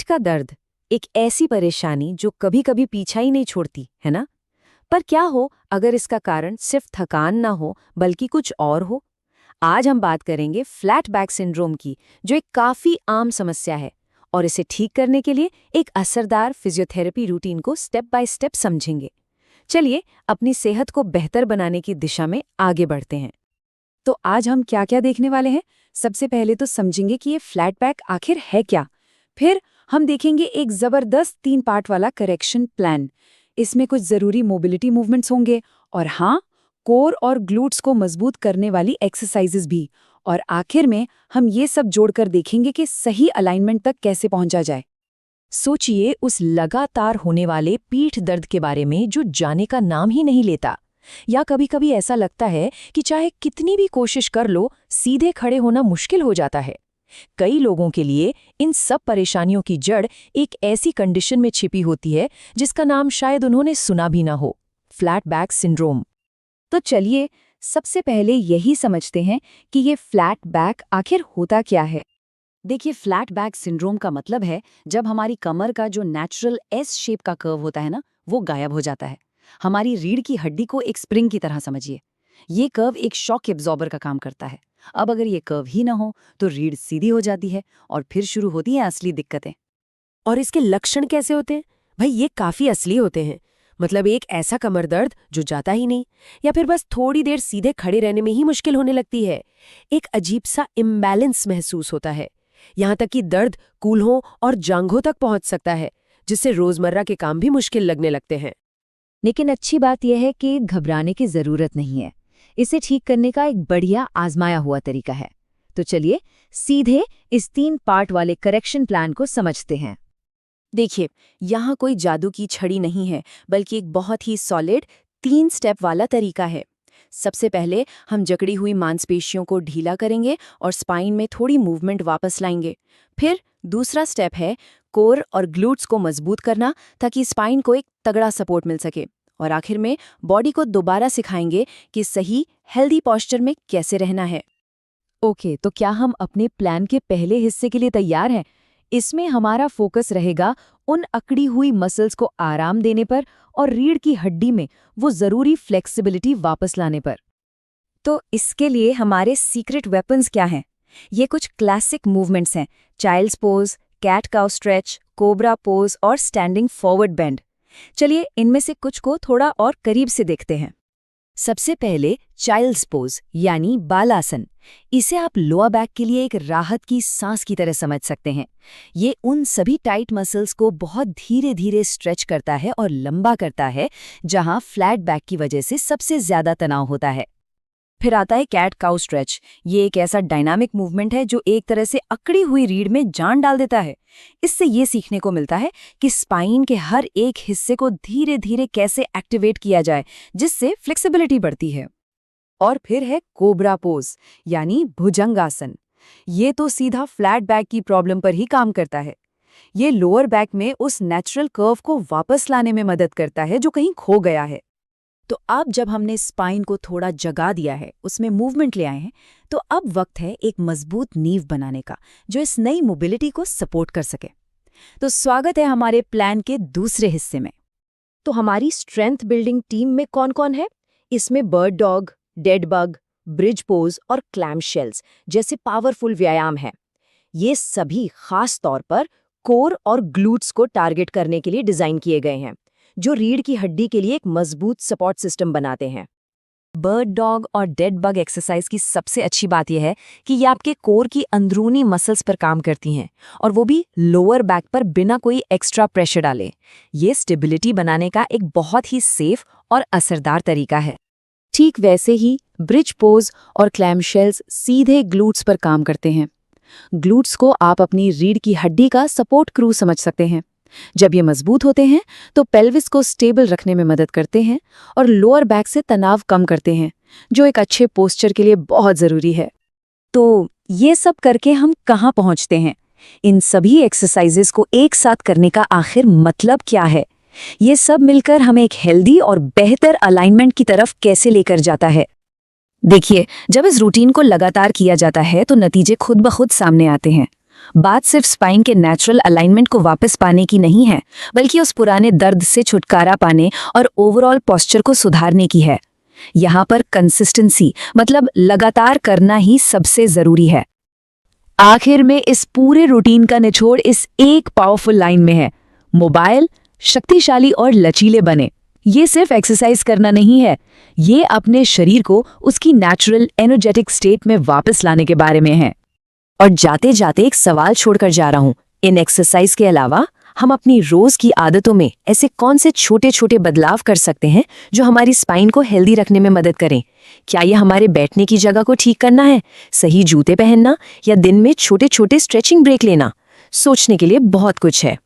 पीठ का दर्द एक ऐसी परेशानी जो कभी कभी पीछा ही नहीं छोड़ती, है ना? पर क्या हो अगर इसका कारण सिर्फ थकान ना हो बल्कि कुछ और हो? आज हम बात करेंगे फ्लैट बैक सिंड्रोम की, जो एक काफी आम समस्या है। और इसे ठीक करने के लिए एक असरदार फिजियोथेरेपी रूटीन को स्टेप बाय स्टेप समझेंगे। चलिए अपनी सेहत को बेहतर बनाने की दिशा में आगे बढ़ते हैं। तो आज हम क्या क्या देखने वाले हैं? सबसे पहले तो समझेंगे कि ये फ्लैट बैक आखिर है क्या। फिर हम देखेंगे एक जबरदस्त 3 पार्ट वाला करेक्शन प्लान। इसमें कुछ जरूरी मोबिलिटी मूवमेंट्स होंगे और हाँ, कोर और ग्लूट्स को मजबूत करने वाली एक्सरसाइजेज भी। और आखिर में हम ये सब जोड़कर देखेंगे कि सही अलाइनमेंट तक कैसे पहुंचा जाए। सोचिए उस लगातार होने वाले पीठ दर्द के बारे में जो जाने का नाम ही नहीं लेता। या कभी-कभी ऐसा लगता है कि चाहे कितनी भी कोशिश कर लो, सीधे खड़े होना मुश्किल हो जाता है। कई लोगों के लिए इन सब परेशानियों की जड़ एक ऐसी कंडीशन में छिपी होती है जिसका नाम शायद उन्होंने सुना भी ना हो, फ्लैट बैक सिंड्रोम। तो चलिए सबसे पहले यही समझते हैं कि ये फ्लैट बैक आखिर होता क्या है। देखिए, फ्लैट बैक सिंड्रोम का मतलब है जब हमारी कमर का जो नेचुरल एस शेप का कर्व होता है ना, वो गायब हो जाता है। हमारी रीढ़ की हड्डी को एक स्प्रिंग की तरह समझिए। ये कर्व एक शॉक एब्जॉर्बर का काम करता है। अब अगर ये कर्व ही ना हो तो रीढ़ सीधी हो जाती है और फिर शुरू होती हैं असली दिक्कतें। और इसके लक्षण कैसे होते हैं? भाई ये काफी असली होते हैं। मतलब एक ऐसा कमर दर्द जो जाता ही नहीं, या फिर बस थोड़ी देर सीधे खड़े रहने में ही मुश्किल होने लगती है। एक अजीब सा इम्बैलेंस महसूस होता है। यहाँ तक कि दर्द कूल्हों और जांघों तक पहुंच सकता है, जिससे रोजमर्रा के काम भी मुश्किल लगने लगते हैं। लेकिन अच्छी बात यह है कि घबराने की जरूरत नहीं है। इसे ठीक करने का एक बढ़िया आजमाया हुआ तरीका है। तो चलिए सीधे इस 3 पार्ट वाले करेक्शन प्लान को समझते हैं। देखिए, यहाँ कोई जादू की छड़ी नहीं है, बल्कि एक बहुत ही सॉलिड 3 स्टेप वाला तरीका है। सबसे पहले हम जकड़ी हुई मांसपेशियों को ढीला करेंगे और स्पाइन में थोड़ी मूवमेंट वापस लाएंगे। फिर दूसरा स्टेप है कोर और ग्लूट्स को मजबूत करना, ताकि स्पाइन को एक तगड़ा सपोर्ट मिल सके। और आखिर में बॉडी को दोबारा सिखाएंगे कि सही हेल्दी पोस्चर में कैसे रहना है। ओके, तो क्या हम अपने प्लान के पहले हिस्से के लिए तैयार हैं? इसमें हमारा फोकस रहेगा उन अकड़ी हुई मसल्स को आराम देने पर और रीढ़ की हड्डी में वो जरूरी फ्लेक्सिबिलिटी वापस लाने पर। तो इसके लिए हमारे सीक्रेट वेपन्स क्या हैं? ये कुछ क्लासिक मूवमेंट्स हैं: child's pose, cat cow stretch, cobra pose और स्टैंडिंग फॉरवर्ड बेंड। चलिए इनमें से कुछ को थोड़ा और करीब से देखते हैं। सबसे पहले चाइल्ड्स पोज यानी बालासन। इसे आप लोअर बैक के लिए एक राहत की सांस की तरह समझ सकते हैं। ये उन सभी टाइट मसल्स को बहुत धीरे धीरे स्ट्रेच करता है और लंबा करता है जहां फ्लैट बैक की वजह से सबसे ज्यादा तनाव होता है। फिर आता है कैट काउ स्ट्रेच। ये एक ऐसा डायनामिक मूवमेंट है जो एक तरह से अकड़ी हुई रीढ़ में जान डाल देता है। इससे ये सीखने को मिलता है कि स्पाइन के हर एक हिस्से को धीरे धीरे कैसे एक्टिवेट किया जाए, जिससे फ्लेक्सिबिलिटी बढ़ती है। और फिर है कोबरा पोज यानी भुजंगासन। ये तो सीधा फ्लैट बैक की प्रॉब्लम पर ही काम करता है। ये लोअर बैक में उस नेचुरल कर्व को वापस लाने में मदद करता है जो कहीं खो गया है। तो अब जब हमने स्पाइन को थोड़ा जगा दिया है, उसमें मूवमेंट ले आए हैं, तो अब वक्त है एक मजबूत नींव बनाने का जो इस नई मोबिलिटी को सपोर्ट कर सके। तो स्वागत है हमारे प्लान के दूसरे हिस्से में। तो हमारी स्ट्रेंथ बिल्डिंग टीम में कौन कौन है? इसमें bird dog, dead bug, bridge pose और क्लैम शेल्स जैसे पावरफुल व्यायाम हैं। ये सभी खास तौर पर कोर और ग्लूट्स को टारगेट करने के लिए डिजाइन किए गए हैं, जो रीढ़ की हड्डी के लिए एक मजबूत सपोर्ट सिस्टम बनाते हैं। बर्ड डॉग और डेड बग एक्सरसाइज की सबसे अच्छी बात यह है कि ये आपके कोर की अंदरूनी मसल्स पर काम करती हैं, और वो भी लोअर बैक पर बिना कोई एक्स्ट्रा प्रेशर डाले। ये स्टेबिलिटी बनाने का एक बहुत ही सेफ और असरदार तरीका है। ठीक वैसे ही ब्रिज पोज और क्लैम शेल्स सीधे ग्लूट्स पर काम करते हैं। ग्लूट्स को आप अपनी रीढ़ की हड्डी का सपोर्ट क्रू समझ सकते हैं। जब ये मजबूत होते हैं तो पेल्विस को स्टेबल रखने में मदद करते हैं और लोअर बैक से तनाव कम करते हैं, जो एक अच्छे पोस्चर के लिए बहुत जरूरी है। तो ये सब करके हम कहाँ पहुँचते हैं? इन सभी एक्सरसाइजेस को एक साथ करने का आखिर मतलब क्या है? ये सब मिलकर हमें एक हेल्दी और बेहतर अलाइनमेंट की तरफ कैसे लेकर जाता है? देखिए, जब इस रूटीन को लगातार किया जाता है तो नतीजे खुद ब खुद सामने आते हैं। बात सिर्फ स्पाइन के नेचुरल अलाइनमेंट को वापस पाने की नहीं है, बल्कि उस पुराने दर्द से छुटकारा पाने और ओवरऑल पोस्चर को सुधारने की है। यहाँ पर कंसिस्टेंसी मतलब लगातार करना ही सबसे जरूरी है। आखिर में इस पूरे रूटीन का निचोड़ इस एक पावरफुल लाइन में है, मोबाइल, शक्तिशाली और लचीले बने। ये सिर्फ एक्सरसाइज करना नहीं है, ये अपने शरीर को उसकी नेचुरल एनर्जेटिक स्टेट में वापस लाने के बारे में है। और जाते जाते एक सवाल छोड़कर जा रहा हूँ, इन एक्सरसाइज के अलावा हम अपनी रोज की आदतों में ऐसे कौन से छोटे छोटे बदलाव कर सकते हैं जो हमारी स्पाइन को हेल्दी रखने में मदद करें? क्या ये हमारे बैठने की जगह को ठीक करना है, सही जूते पहनना, या दिन में छोटे छोटे स्ट्रेचिंग ब्रेक लेना? सोचने के लिए बहुत कुछ है।